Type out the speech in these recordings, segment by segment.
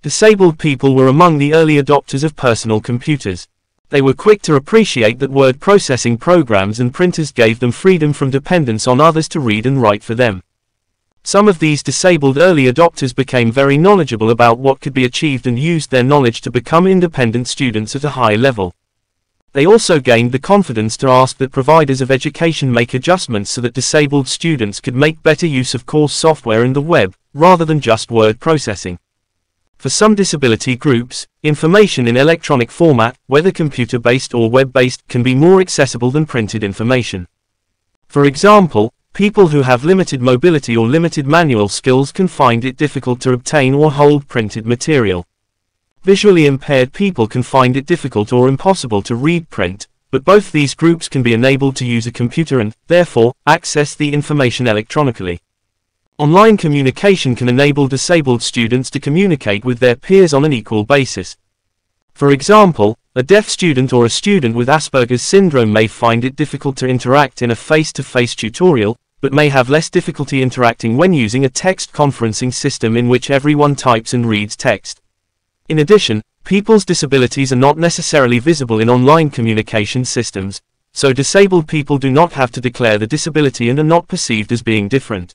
Disabled people were among the early adopters of personal computers. They were quick to appreciate that word processing programs and printers gave them freedom from dependence on others to read and write for them. Some of these disabled early adopters became very knowledgeable about what could be achieved and used their knowledge to become independent students at a high level. They also gained the confidence to ask that providers of education make adjustments so that disabled students could make better use of course software and the web, rather than just word processing. For some disability groups, information in electronic format, whether computer-based or web-based, can be more accessible than printed information. For example, people who have limited mobility or limited manual skills can find it difficult to obtain or hold printed material. Visually impaired people can find it difficult or impossible to read print, but both these groups can be enabled to use a computer and, therefore, access the information electronically. Online communication can enable disabled students to communicate with their peers on an equal basis. For example, a deaf student or a student with Asperger's syndrome may find it difficult to interact in a face-to-face tutorial, but may have less difficulty interacting when using a text conferencing system in which everyone types and reads text. In addition, people's disabilities are not necessarily visible in online communication systems, so disabled people do not have to declare the disability and are not perceived as being different.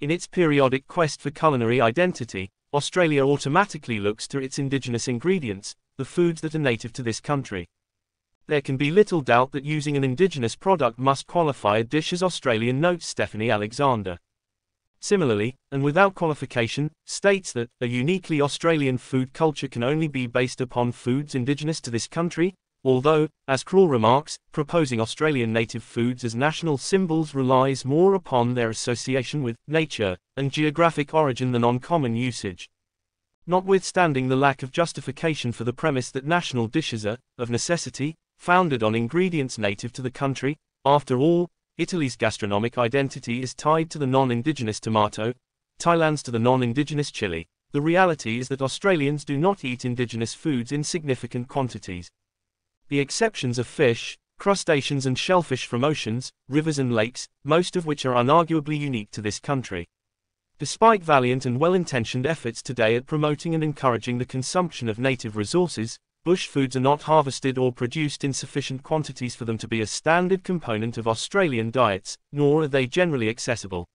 In its periodic quest for culinary identity, Australia automatically looks to its indigenous ingredients, the foods that are native to this country. There can be little doubt that using an indigenous product must qualify a dish as Australian, notes Stephanie Alexander. Similarly, and without qualification, states that a uniquely Australian food culture can only be based upon foods indigenous to this country, although, as Krall remarks, proposing Australian native foods as national symbols relies more upon their association with nature and geographic origin than on common usage. Notwithstanding the lack of justification for the premise that national dishes are, of necessity, founded on ingredients native to the country, after all, Italy's gastronomic identity is tied to the non-indigenous tomato, Thailand's to the non-indigenous chili. The reality is that Australians do not eat indigenous foods in significant quantities. The exceptions are fish, crustaceans and shellfish from oceans, rivers and lakes, most of which are unarguably unique to this country. Despite valiant and well-intentioned efforts today at promoting and encouraging the consumption of native resources, bush foods are not harvested or produced in sufficient quantities for them to be a standard component of Australian diets, nor are they generally accessible.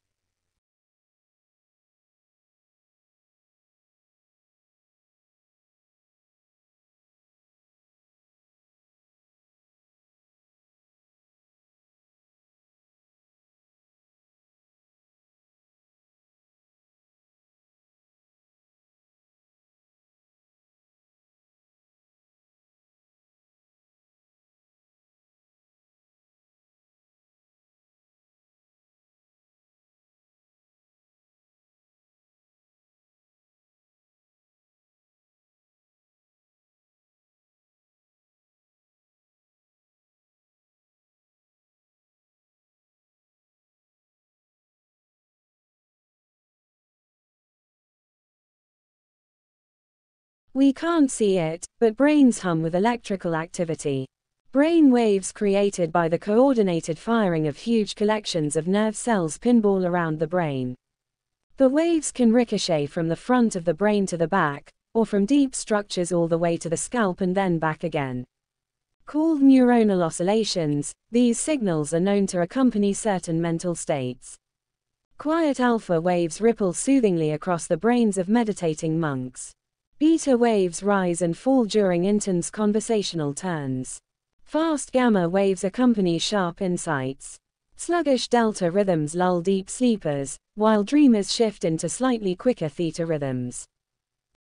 We can't see it, but brains hum with electrical activity. Brain waves created by the coordinated firing of huge collections of nerve cells pinball around the brain. The waves can ricochet from the front of the brain to the back, or from deep structures all the way to the scalp and then back again. Called neuronal oscillations, these signals are known to accompany certain mental states. Quiet alpha waves ripple soothingly across the brains of meditating monks. Beta waves rise and fall during intense conversational turns. Fast gamma waves accompany sharp insights. Sluggish delta rhythms lull deep sleepers, while dreamers shift into slightly quicker theta rhythms.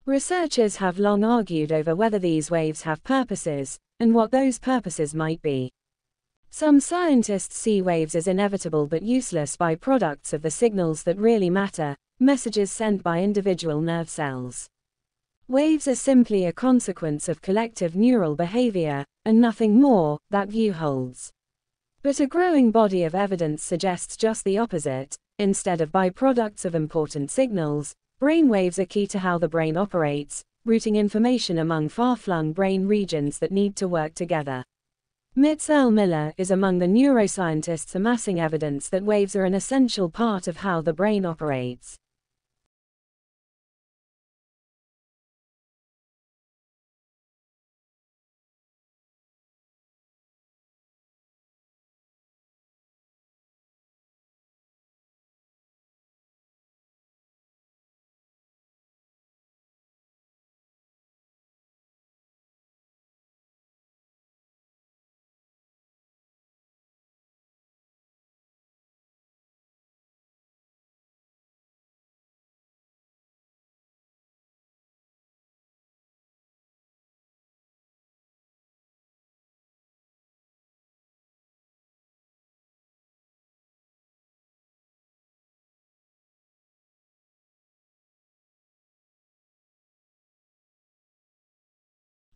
Researchers have long argued over whether these waves have purposes, and what those purposes might be. Some scientists see waves as inevitable but useless byproducts of the signals that really matter, messages sent by individual nerve cells. Waves are simply a consequence of collective neural behavior, and nothing more, that view holds. But a growing body of evidence suggests just the opposite. Instead of byproducts of important signals, brain waves are key to how the brain operates, routing information among far-flung brain regions that need to work together. Miller is among the neuroscientists amassing evidence that waves are an essential part of how the brain operates.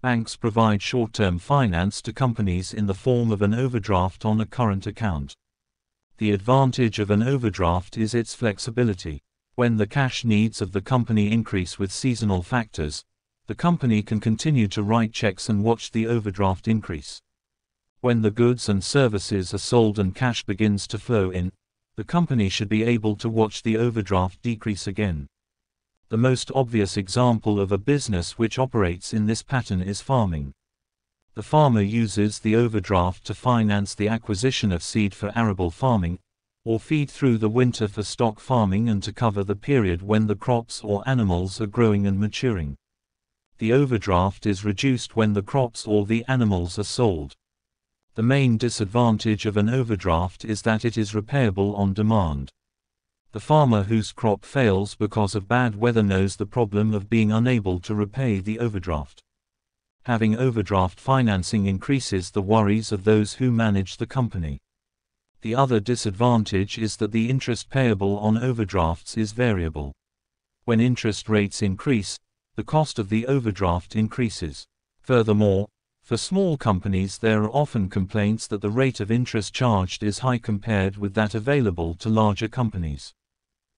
Banks provide short-term finance to companies in the form of an overdraft on a current account. The advantage of an overdraft is its flexibility. When the cash needs of the company increase with seasonal factors, the company can continue to write checks and watch the overdraft increase. When the goods and services are sold and cash begins to flow in, the company should be able to watch the overdraft decrease again. The most obvious example of a business which operates in this pattern is farming. The farmer uses the overdraft to finance the acquisition of seed for arable farming, or feed through the winter for stock farming and to cover the period when the crops or animals are growing and maturing. The overdraft is reduced when the crops or the animals are sold. The main disadvantage of an overdraft is that it is repayable on demand. The farmer whose crop fails because of bad weather knows the problem of being unable to repay the overdraft. Having overdraft financing increases the worries of those who manage the company. The other disadvantage is that the interest payable on overdrafts is variable. When interest rates increase, the cost of the overdraft increases. Furthermore, for small companies there are often complaints that the rate of interest charged is high compared with that available to larger companies.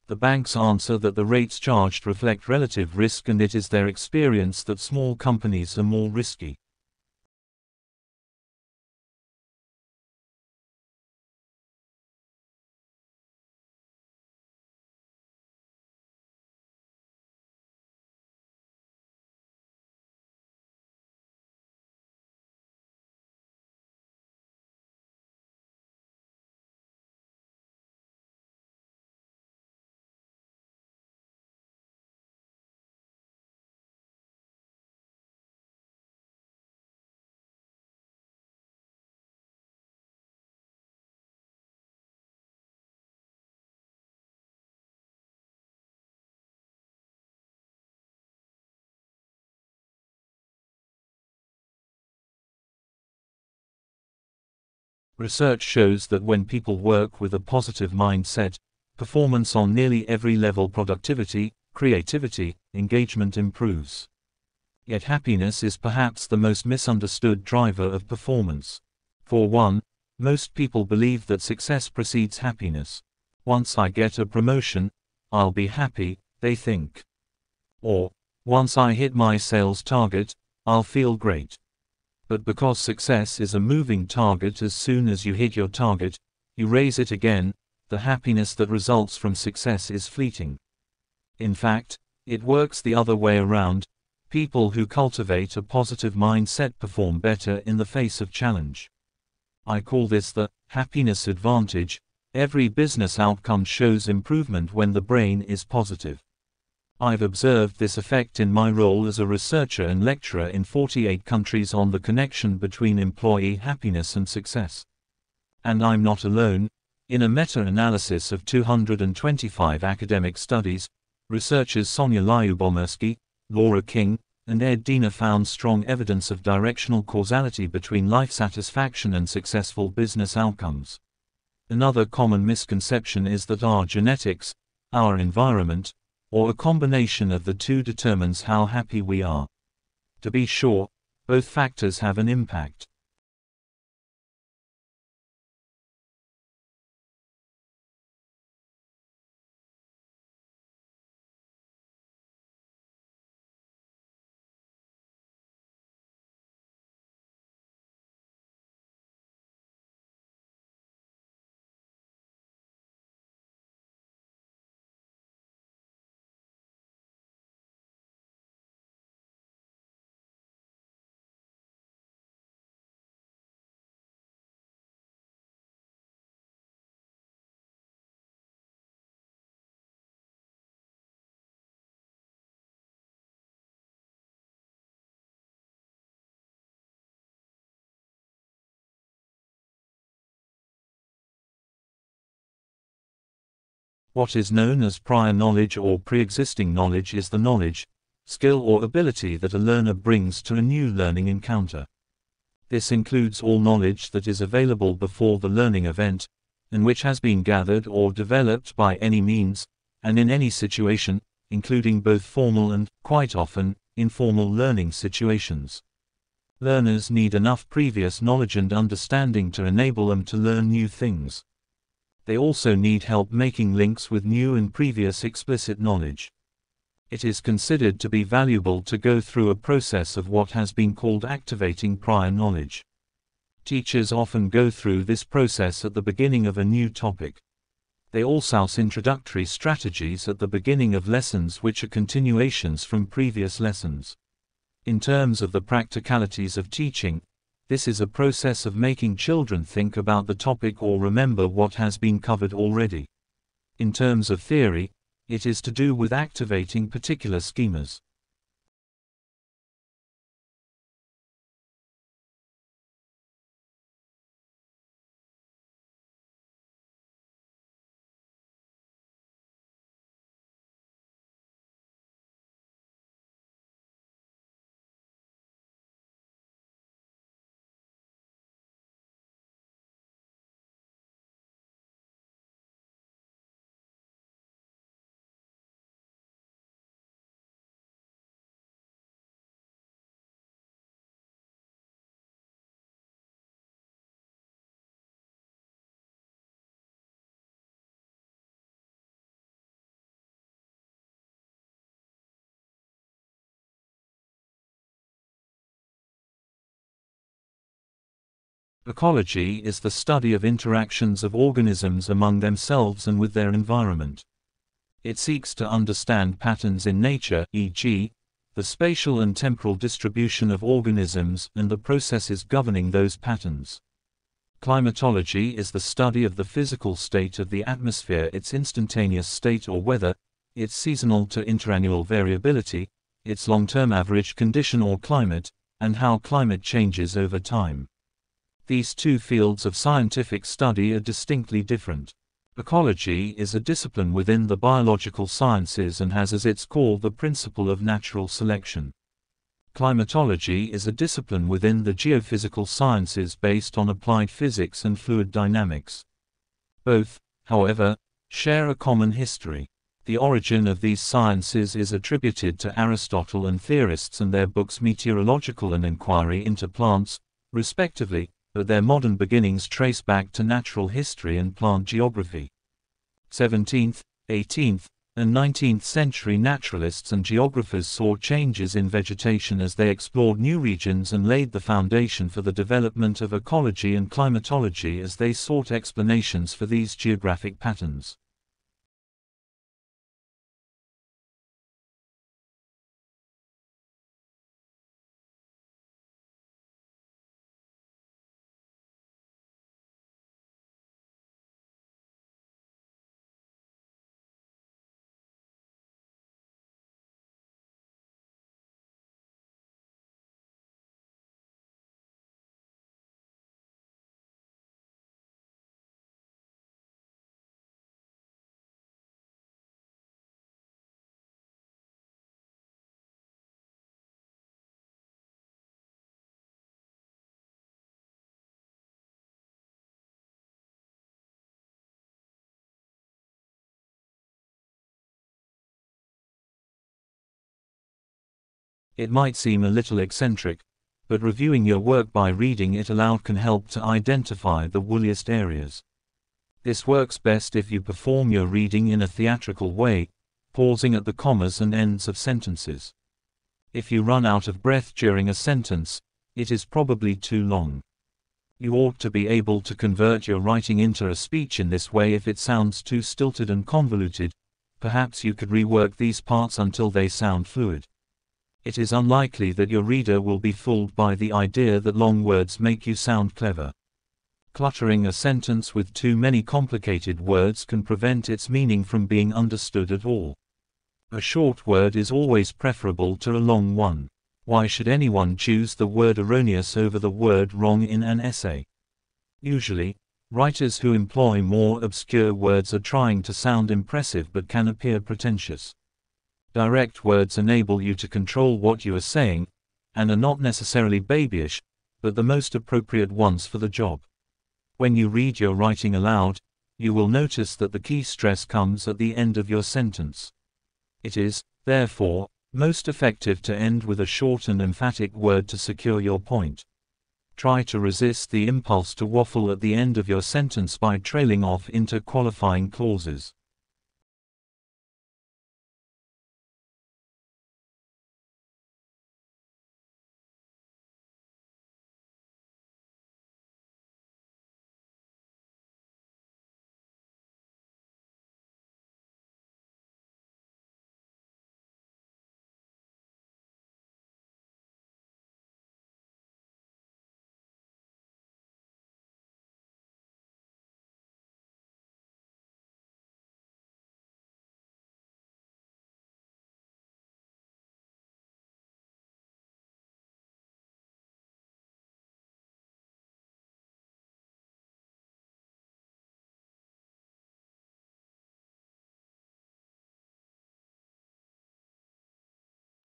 The banks answer that the rates charged reflect relative risk and it is their experience that small companies are more risky. Research shows that when people work with a positive mindset, performance on nearly every level, productivity, creativity, engagement improves. Yet happiness is perhaps the most misunderstood driver of performance. For one, most people believe that success precedes happiness. Once I get a promotion, I'll be happy, they think. Or, once I hit my sales target, I'll feel great. But because success is a moving target, as soon as you hit your target, you raise it again, the happiness that results from success is fleeting. In fact, it works the other way around. People who cultivate a positive mindset perform better in the face of challenge. I call this the happiness advantage. Every business outcome shows improvement when the brain is positive. I've observed this effect in my role as a researcher and lecturer in 48 countries on the connection between employee happiness and success. And I'm not alone. In a meta-analysis of 225 academic studies, researchers Sonia Lyubomirsky, Laura King, and Ed Diener found strong evidence of directional causality between life satisfaction and successful business outcomes. Another common misconception is that our genetics, our environment, or a combination of the two determines how happy we are. To be sure, both factors have an impact. What is known as prior knowledge or pre-existing knowledge is the knowledge, skill or ability that a learner brings to a new learning encounter. This includes all knowledge that is available before the learning event, and which has been gathered or developed by any means, and in any situation, including both formal and, quite often, informal learning situations. Learners need enough previous knowledge and understanding to enable them to learn new things. They also need help making links with new and previous explicit knowledge. It is considered to be valuable to go through a process of what has been called activating prior knowledge. Teachers often go through this process at the beginning of a new topic. They also use introductory strategies at the beginning of lessons which are continuations from previous lessons. In terms of the practicalities of teaching, this is a process of making children think about the topic or remember what has been covered already. In terms of theory, it is to do with activating particular schemas. Ecology is the study of interactions of organisms among themselves and with their environment. It seeks to understand patterns in nature, e.g., the spatial and temporal distribution of organisms and the processes governing those patterns. Climatology is the study of the physical state of the atmosphere, its instantaneous state or weather, its seasonal to interannual variability, its long-term average condition or climate, and how climate changes over time. These two fields of scientific study are distinctly different. Ecology is a discipline within the biological sciences and has as its core the principle of natural selection. Climatology is a discipline within the geophysical sciences based on applied physics and fluid dynamics. Both, however, share a common history. The origin of these sciences is attributed to Aristotle and theorists and their books Meteorological and Inquiry into Plants, respectively, but their modern beginnings trace back to natural history and plant geography. 17th, 18th, and 19th century naturalists and geographers saw changes in vegetation as they explored new regions and laid the foundation for the development of ecology and climatology as they sought explanations for these geographic patterns. It might seem a little eccentric, but reviewing your work by reading it aloud can help to identify the woolliest areas. This works best if you perform your reading in a theatrical way, pausing at the commas and ends of sentences. If you run out of breath during a sentence, it is probably too long. You ought to be able to convert your writing into a speech in this way. If it sounds too stilted and convoluted, perhaps you could rework these parts until they sound fluid. It is unlikely that your reader will be fooled by the idea that long words make you sound clever. Cluttering a sentence with too many complicated words can prevent its meaning from being understood at all. A short word is always preferable to a long one. Why should anyone choose the word erroneous over the word wrong in an essay? Usually, writers who employ more obscure words are trying to sound impressive but can appear pretentious. Direct words enable you to control what you are saying, and are not necessarily babyish, but the most appropriate ones for the job. When you read your writing aloud, you will notice that the key stress comes at the end of your sentence. It is, therefore, most effective to end with a short and emphatic word to secure your point. Try to resist the impulse to waffle at the end of your sentence by trailing off into qualifying clauses.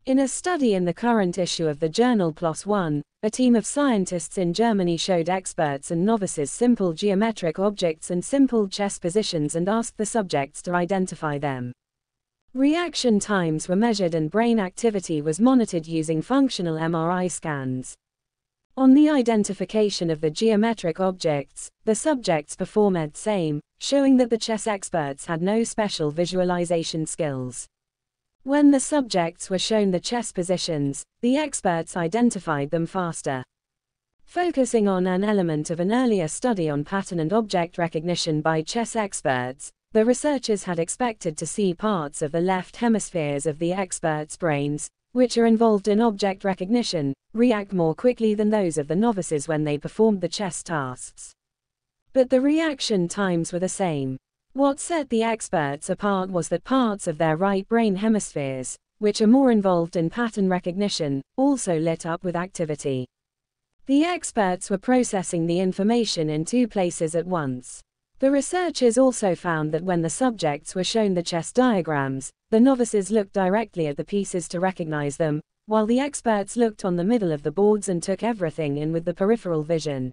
In a study in the current issue of the journal PLOS ONE, a team of scientists in Germany showed experts and novices simple geometric objects and simple chess positions and asked the subjects to identify them. Reaction times were measured and brain activity was monitored using functional MRI scans. On the identification of the geometric objects, the subjects performed the same, showing that the chess experts had no special visualization skills. When the subjects were shown the chess positions, the experts identified them faster. Focusing on an element of an earlier study on pattern and object recognition by chess experts, the researchers had expected to see parts of the left hemispheres of the experts' brains, which are involved in object recognition, react more quickly than those of the novices when they performed the chess tasks. But the reaction times were the same. What set the experts apart was that parts of their right brain hemispheres, which are more involved in pattern recognition, also lit up with activity. The experts were processing the information in two places at once. The researchers also found that when the subjects were shown the chess diagrams, the novices looked directly at the pieces to recognize them, while the experts looked on the middle of the boards and took everything in with the peripheral vision.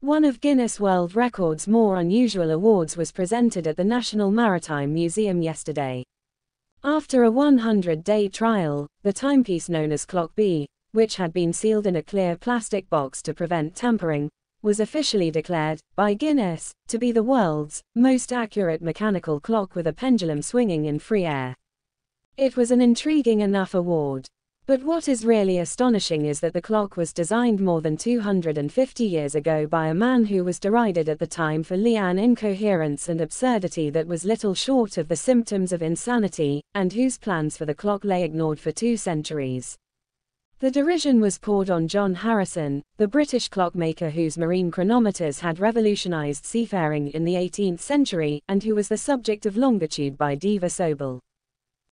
One of Guinness World Records' more unusual awards was presented at the National Maritime Museum yesterday. After a 100-day trial, the timepiece known as Clock B, which had been sealed in a clear plastic box to prevent tampering, was officially declared, by Guinness, to be the world's most accurate mechanical clock with a pendulum swinging in free air. It was an intriguing enough award. But what is really astonishing is that the clock was designed more than 250 years ago by a man who was derided at the time for an incoherence and absurdity that was little short of the symptoms of insanity, and whose plans for the clock lay ignored for 2 centuries. The derision was poured on John Harrison, the British clockmaker whose marine chronometers had revolutionized seafaring in the 18th century, and who was the subject of Longitude by Diva Sobel.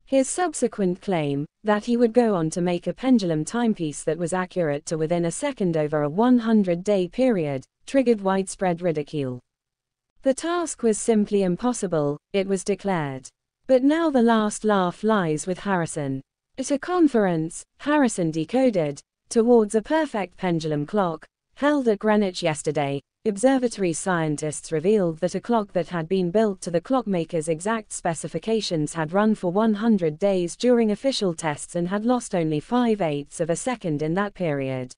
His subsequent claim, that he would go on to make a pendulum timepiece that was accurate to within a second over a 100-day period, triggered widespread ridicule. The task was simply impossible, it was declared. But now the last laugh lies with Harrison. At a conference, Harrison decoded, towards a perfect pendulum clock, held at Greenwich yesterday, observatory scientists revealed that a clock that had been built to the clockmaker's exact specifications had run for 100 days during official tests and had lost only 5/8 of a second in that period.